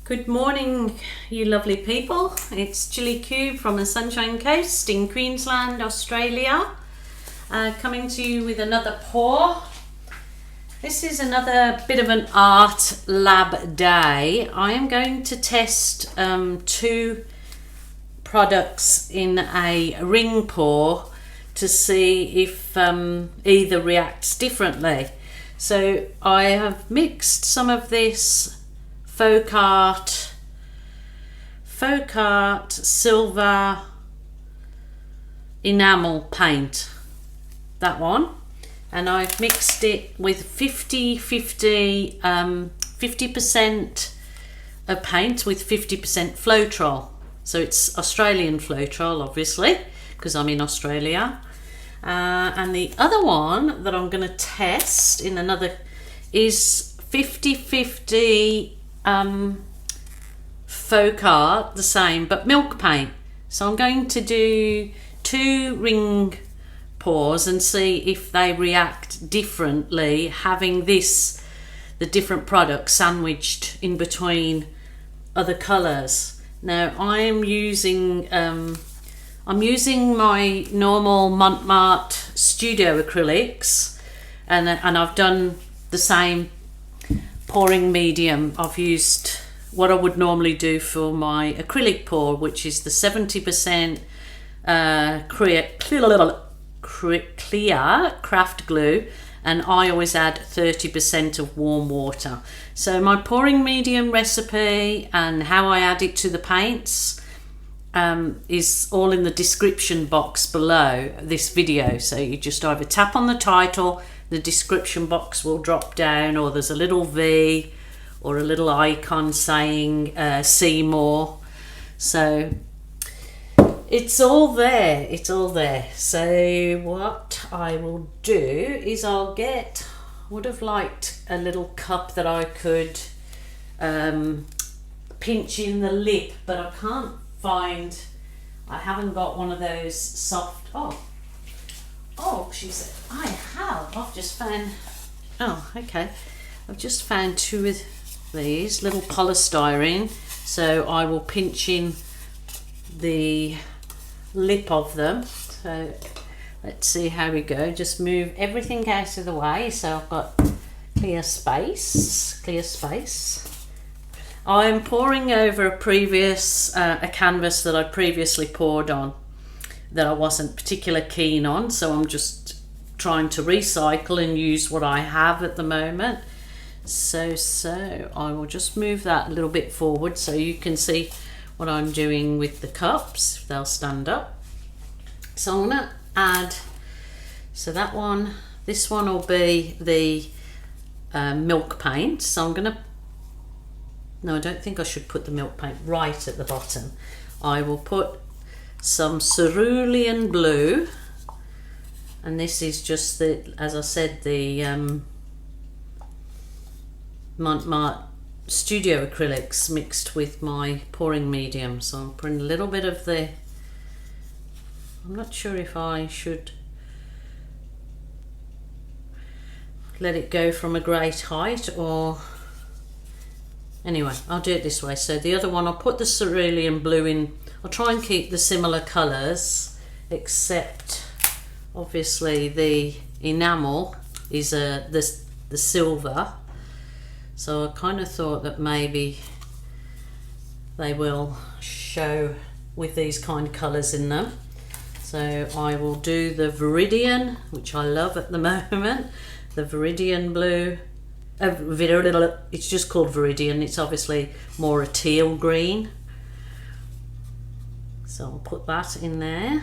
Good morning, you lovely people. It's Gillykube from the Sunshine Coast in Queensland, Australia, coming to you with another pour. This is another bit of an art lab day. I am going to test two products in a ring pour to see if either reacts differently. So I have mixed some of this folkart silver enamel paint, that one, and I've mixed it with 50% of paint with 50% Floetrol. So it's Australian Floetrol, obviously, because I'm in Australia. And the other one that I'm going to test in another is 50-50 folkart, the same, but milk paint. So I'm going to do two ring pours and see if they react differently, having the different products sandwiched in between other colours. Now I'm using my normal Mont studio acrylics, and I've done the same pouring medium. I've used what I would normally do for my acrylic pour, which is the 70% clear craft glue, and I always add 30% of warm water. So my pouring medium recipe and how I add it to the paints is all in the description box below this video. So you just either tap on the title, the description box will drop down, or there's a little V or a little icon saying see more. So it's all there, So what I will do is would have liked a little cup that I could pinch in the lip, but I can't find, I haven't got one of those soft, she said, I've just found, okay, I've just found two of these little polystyrene, so I will pinch in the lip of them. So let's see how we go. Just move everything out of the way so I've got clear space. I'm pouring over a canvas that I previously poured on that I wasn't particularly keen on, so I'm just trying to recycle and use what I have at the moment. So I will just move that a little bit forward so you can see what I'm doing with the cups, if they'll stand up. So I'm going to add, so this one will be the milk paint. So I'm going to, no, I don't think I should put the milk paint right at the bottom. I will put some cerulean blue, and this is just as I said, the Mont studio acrylics mixed with my pouring medium. So I'm putting a little bit of I'm not sure if I should let it go from a great height, or anyway, I'll do it this way. So the other one, I'll put the cerulean blue in. I'll try and keep the similar colours, except obviously the enamel is the silver. So I kind of thought that maybe they will show with these kind of colours in them. So I will do the Viridian, which I love at the moment, the Viridian blue. It's just called Viridian. It's obviously more a teal green. So I'll put that in there.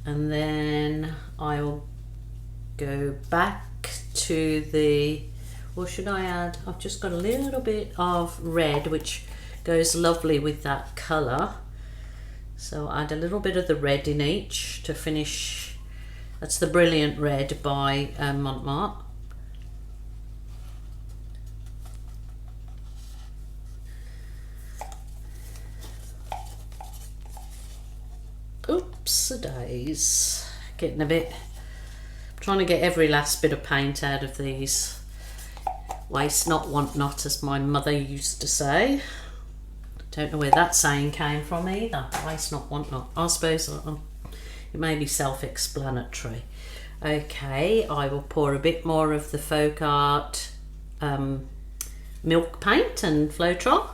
And then I will go back to what should I add? I've just got a little bit of red, which goes lovely with that colour. So I'll add a little bit of the red in each to finish. That's the Brilliant Red by Mont. Oops-a-days. Getting a bit, trying to get every last bit of paint out of these. Waste not, want not, as my mother used to say. Don't know where that saying came from either. Waste not, want not. I suppose it may be self-explanatory. Okay, I will pour a bit more of the folkart milk paint and Floetrol,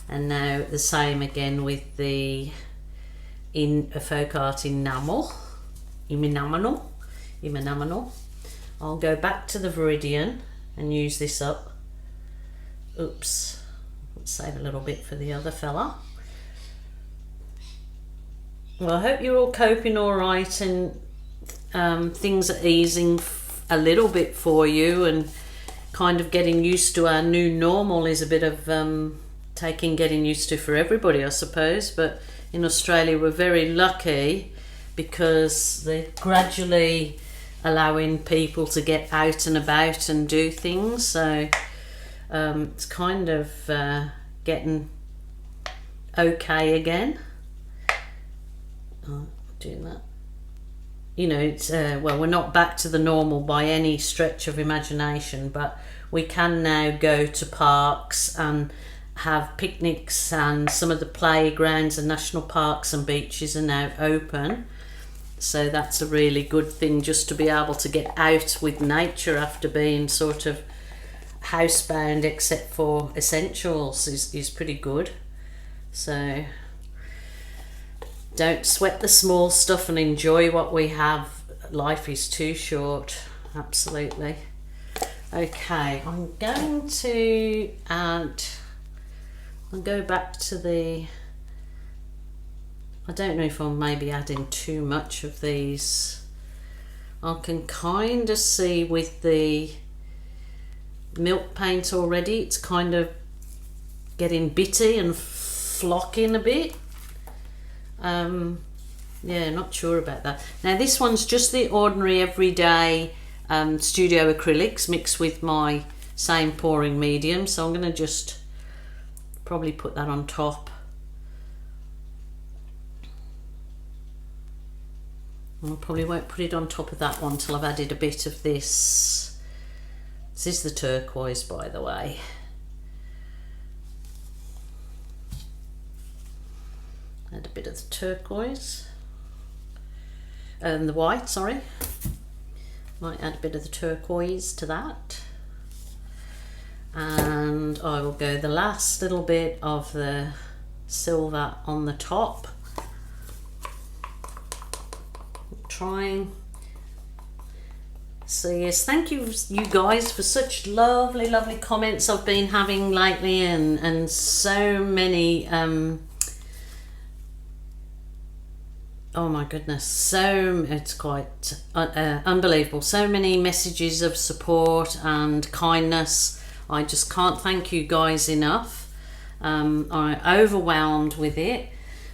and now the same again with the folkart enamel. I'll go back to the Viridian and use this up. Oops, let's save a little bit for the other fella. Well, I hope you're all coping all right, and things are easing a little bit for you, and kind of getting used to our new normal is a bit of getting used to for everybody, I suppose. But in Australia we're very lucky because they're gradually allowing people to get out and about and do things, so it's kind of getting okay again. Doing that, you know, it's well, we're not back to the normal by any stretch of imagination, but we can now go to parks and have picnics, and some of the playgrounds and national parks and beaches are now open, so that's a really good thing, just to be able to get out with nature after being sort of housebound except for essentials is pretty good. So don't sweat the small stuff and enjoy what we have. Life is too short, absolutely. Okay, I'm going to add, I'll go back to the, I don't know if I'm maybe adding too much of these. I can kind of see with the milk paint already, it's kind of getting bitty and flocking a bit. Yeah, not sure about that. Now this one's just the ordinary everyday studio acrylics mixed with my same pouring medium, so I'm going to just probably put that on top. I probably won't put it on top of that one till I've added a bit of this. This is the turquoise, by the way. Add a bit of the turquoise and the white, sorry. Might add a bit of the turquoise to that, and I will go the last little bit of the silver on the top. Trying. So yes, thank you guys for such lovely comments I've been having lately, and so many oh my goodness, so it's quite unbelievable. So many messages of support and kindness. I just can't thank you guys enough. I'm overwhelmed with it.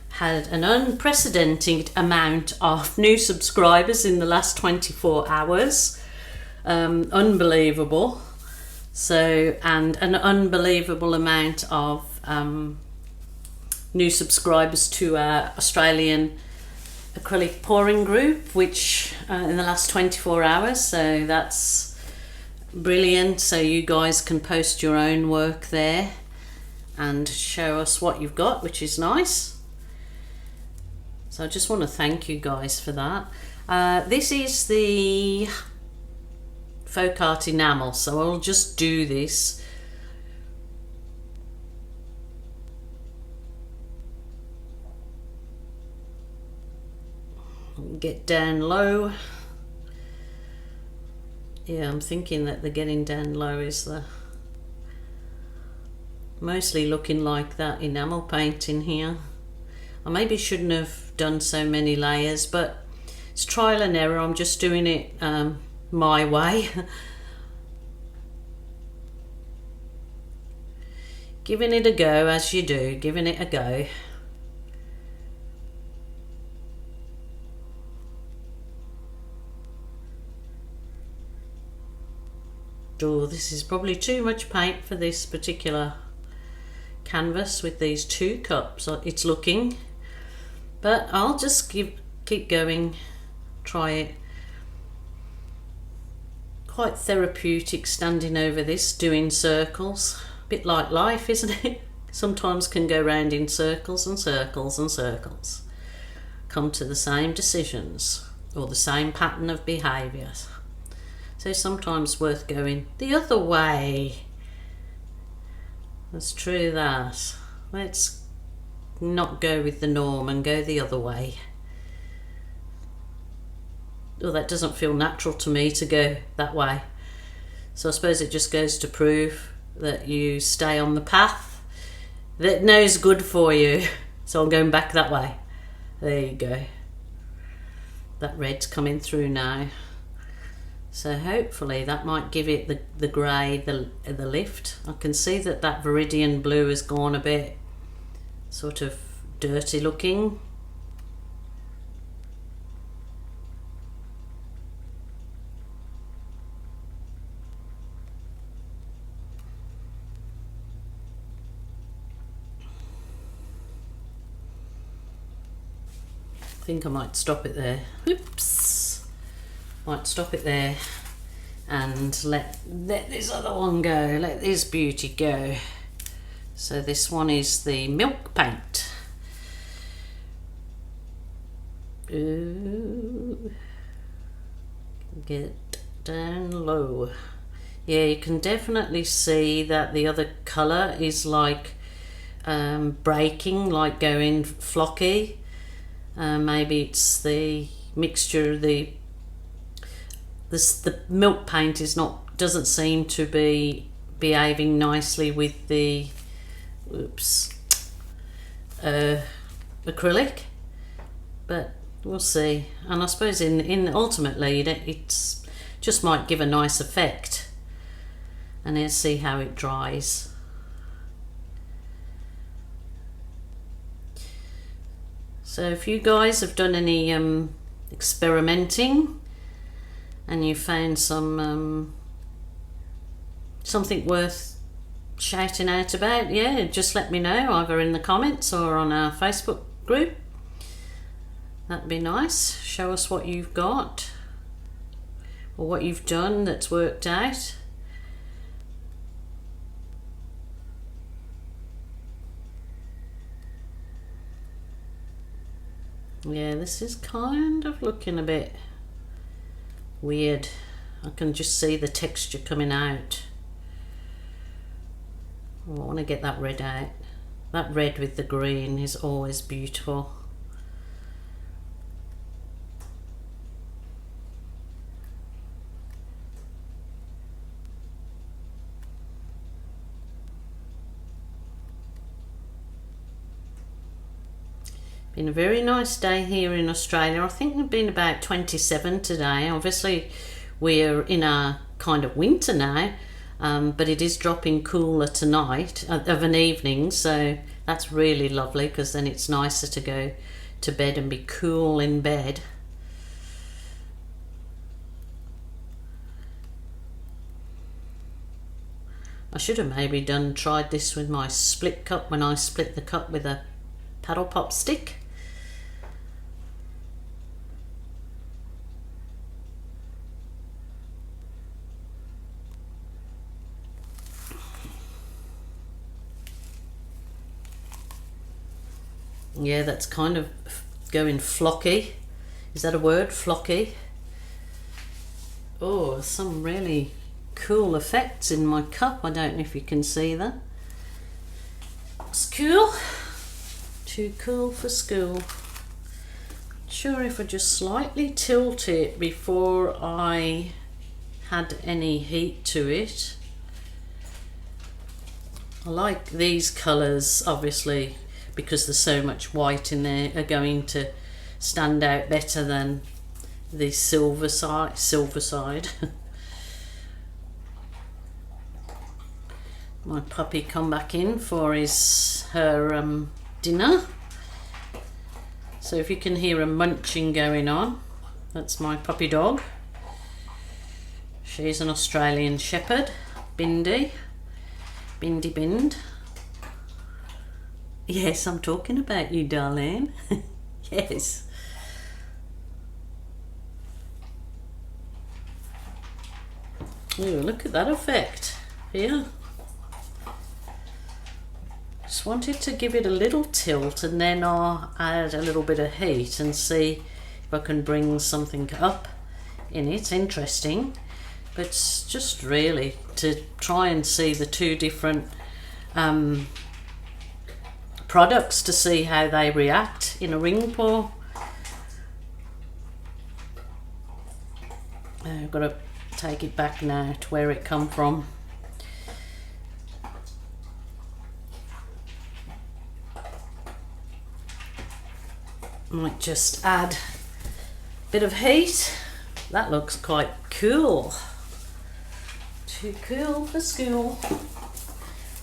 Had an unprecedented amount of new subscribers in the last 24 hours. Unbelievable. So, and an unbelievable amount of new subscribers to our Australian acrylic pouring group, which in the last 24 hours, so that's brilliant. So you guys can post your own work there and show us what you've got, which is nice. So I just want to thank you guys for that. This is the folkart enamel, so I'll just do this. Get down low. Yeah, I'm thinking that the getting down low is the mostly looking like that enamel paint in here. I maybe shouldn't have done so many layers, but it's trial and error. I'm just doing it my way. Giving it a go, as you do, giving it a go. Oh, this is probably too much paint for this particular canvas with these two cups, it's looking, but I'll just keep going, try it. quite therapeutic standing over this, doing circles. A bit like life, isn't it? Sometimes can go round in circles and circles and circles. Come to the same decisions or the same pattern of behaviour. So sometimes worth going the other way. That's true that. Let's not go with the norm and go the other way. Well, that doesn't feel natural to me to go that way. So I suppose it just goes to prove that you stay on the path that knows good for you. So I'm going back that way. There you go. That red's coming through now. So hopefully that might give it the grey, the lift. I can see that that viridian blue has gone a bit sort of dirty looking. I think I might stop it there. Oops. Might stop it there and let this other one go. Let this beauty go. So this one is the milk paint. Ooh. Get down low. Yeah, you can definitely see that the other colour is like breaking, like going flocky. Maybe it's the mixture of the milk paint doesn't seem to be behaving nicely with the acrylic, but we'll see. And I suppose in ultimately it's just might give a nice effect, and then see how it dries. So if you guys have done any experimenting and you found something worth shouting out about, yeah, just let me know either in the comments or on our Facebook group. That'd be nice. Show us what you've got or what you've done that's worked out. Yeah, this is kind of looking a bit weird. I can just see the texture coming out. Oh, I want to get that red out. That red with the green is always beautiful. Been a very nice day here in Australia. I think we've been about 27 today. Obviously we're in our kind of winter now, but it is dropping cooler tonight of an evening, so that's really lovely because then it's nicer to go to bed and be cool in bed. I should have maybe tried this with my split cup when I split the cup with a paddle pop stick. Yeah, that's kind of going flocky. Is that a word? Flocky. Oh, some really cool effects in my cup. I don't know if you can see that. It's cool. Too cool for school. Not sure if I just slightly tilt it before I had any heat to it. I like these colours, obviously, because there's so much white in there, are going to stand out better than the silver side. My puppy come back in for her dinner. So if you can hear a munching going on, that's my puppy dog. She's an Australian Shepherd, Bindi Bind. Yes, I'm talking about you, darling. Yes. Ooh, look at that effect here. Just wanted to give it a little tilt, and then I'll add a little bit of heat and see if I can bring something up in it. Interesting, but it's just really to try and see the two different products to see how they react in a ring pour. I've got to take it back now to where it come from. Might just add a bit of heat. That looks quite cool. Too cool for school.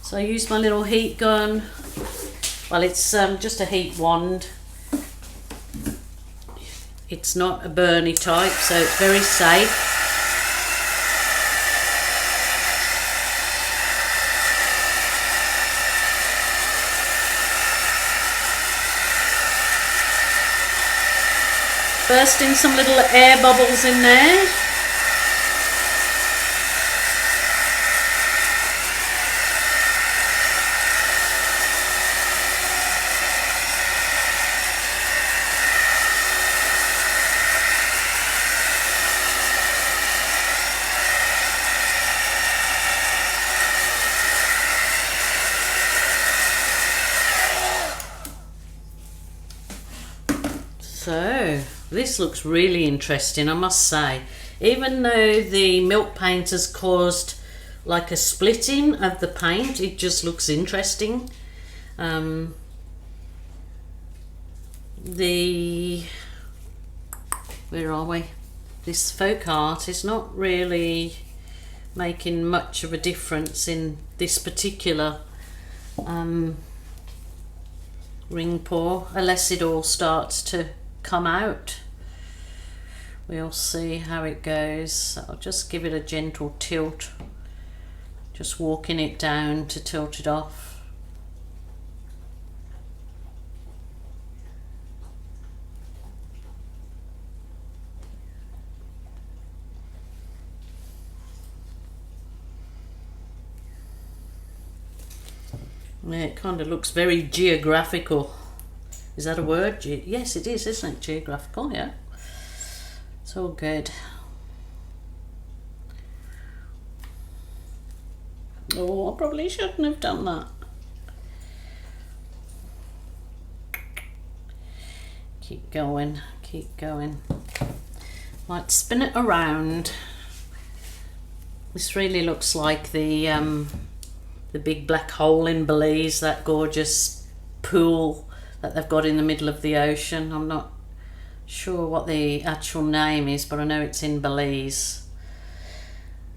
So I use my little heat gun. Well, it's just a heat wand. It's not a burny type, so it's very safe. Bursting some little air bubbles in there. So this looks really interesting, I must say. Even though the milk paint has caused like a splitting of the paint, it just looks interesting. Where are we? This folkart is not really making much of a difference in this particular ring pour, unless it all starts to come out. We'll see how it goes. I'll just give it a gentle tilt, just walking it down to tilt it off. Yeah, it kind of looks very geographical. Is that a word? Yes, it is, isn't it? Geographical, yeah. It's all good. Oh, I probably shouldn't have done that. Keep going, keep going. Might spin it around. This really looks like the big black hole in Belize, that gorgeous pool that they've got in the middle of the ocean. I'm not sure what the actual name is, but I know it's in Belize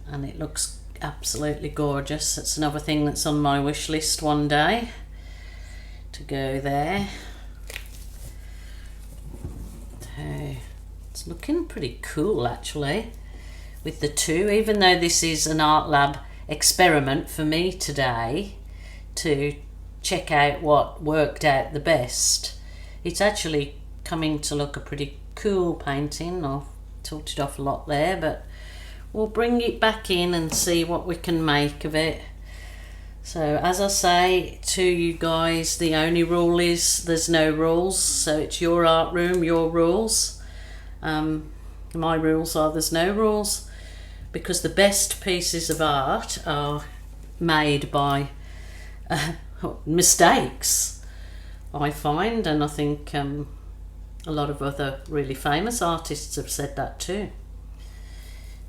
and it looks absolutely gorgeous. It's another thing that's on my wish list one day, to go there. So it's looking pretty cool actually with the two, even though this is an art lab experiment for me today to check out what worked out the best. It's actually coming to look a pretty cool painting. I've tilted off a lot there, but we'll bring it back in and see what we can make of it. So as I say to you guys, the only rule is there's no rules. So it's your art room, your rules. My rules are there's no rules, because the best pieces of art are made by mistakes, I find, and I think a lot of other really famous artists have said that too.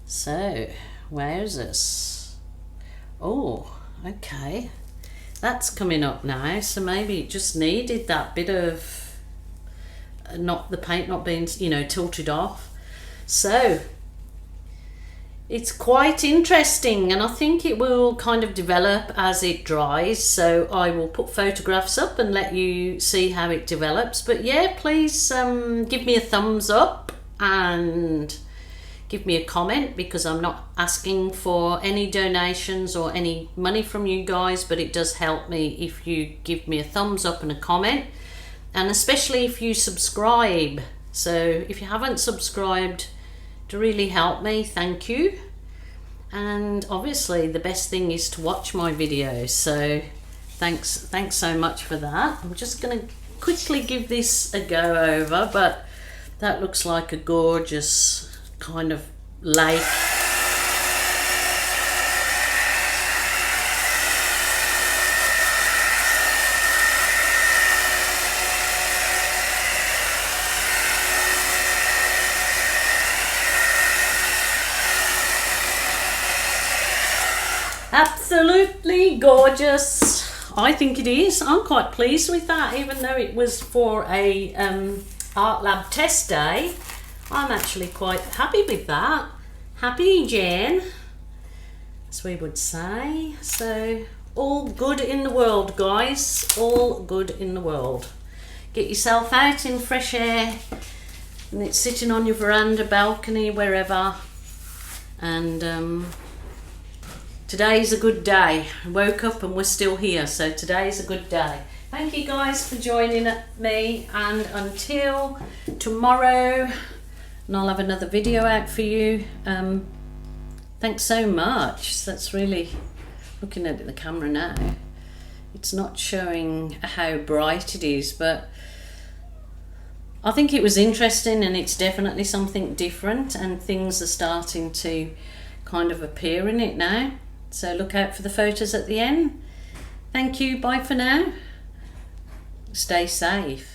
So wowzers. Oh, okay, that's coming up now, so maybe it just needed that bit of the paint not being, you know, tilted off. So it's quite interesting, and I think it will kind of develop as it dries, so I will put photographs up and let you see how it develops. But yeah, please give me a thumbs up and give me a comment, because I'm not asking for any donations or any money from you guys, but it does help me if you give me a thumbs up and a comment, and especially if you subscribe. So if you haven't subscribed, to really help me, thank you. and obviously the best thing is to watch my videos, so thanks so much for that. I'm just going to quickly give this a go over, but that looks like a gorgeous kind of lake. Absolutely gorgeous. I think it is. I'm quite pleased with that, even though it was for a art lab test day. I'm actually quite happy with that. Happy, Jen, as we would say. So all good in the world, guys, all good in the world. Get yourself out in fresh air, and it's sitting on your veranda, balcony, wherever, and today's a good day. I woke up and we're still here, so today's a good day. Thank you guys for joining me, and until tomorrow, and I'll have another video out for you. Thanks so much. That's really, looking at the camera now, it's not showing how bright it is, but I think it was interesting, and it's definitely something different, and things are starting to kind of appear in it now. So look out for the photos at the end. Thank you, bye for now. Stay safe.